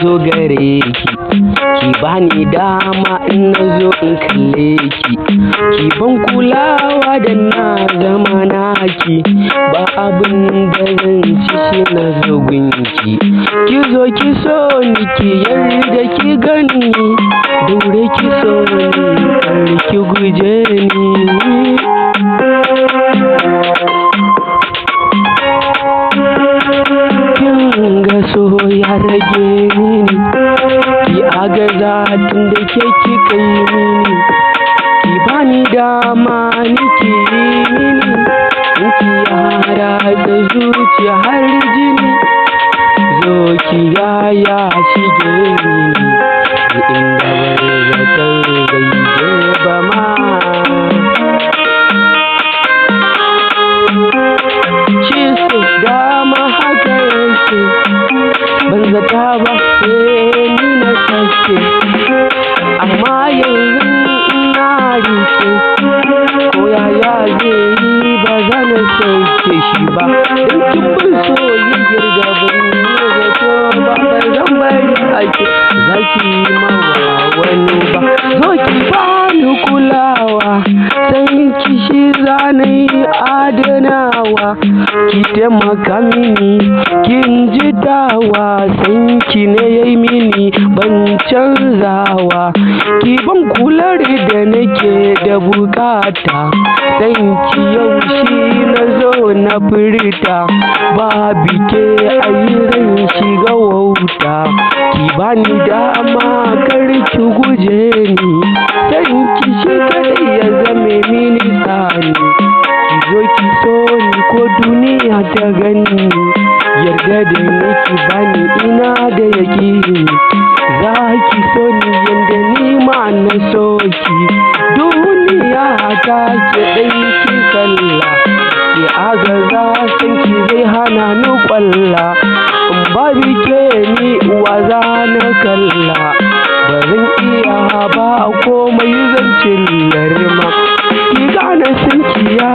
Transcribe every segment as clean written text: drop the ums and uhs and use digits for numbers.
zo gare ki bani dama in na zo in kalle ki ban kulawa da na zama naki ba abin da zan ci shi na zo gunki ki zo ki so ni ki yarda ki gani daure ki so ni kar ki guje ni. So ya rage mini ki agaza tun da ke kika yi mini ki bani dama ni ki yi mini in ki yara da zuciya har jini zo ki yaya shige mini inda bai zaton bai je ba ma shi su dama haka yake ban zata ba sai ni na sake amma yanzu ina rike ko yaya zai yi ba zan sauke shi ba don kin bin soyayyar gaban ne zato ba zan bari ake zaki mawa wani ba zo ki bani kulawa san ki shi zanayi adanawa ki taimaka mini kin ji dawa san ki ne yayi mini ban canzawa ki ban kular da nake da bukata san ki yau shi na zo na furta babu ke ayiran shiga wauta ki bani dama kar ki guje ni san ki shi kadai ya zame mini sani ki zo ki so ni ko duniya ta gani yarda da ni ki bani ina da yakini za ki so ni yanda ni ma na so ki duniya ta ke dai ki kalla ki agaza san ki zai hana ni kwalla in babu ke ni uwa za na kalla ba zan iya ba komai zan cillarma ki gane san ki ya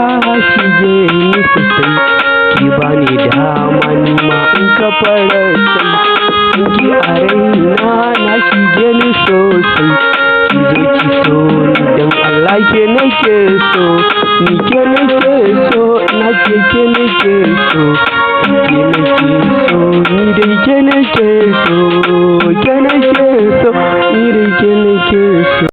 shige ni sosai ki bani dama ni ma in ka fara sai in ki a raina na shige ni sosai ki zo ki so ni dan Allah ke nake so ni ke nake so na ke nake so ke nake so ni dai ke nake so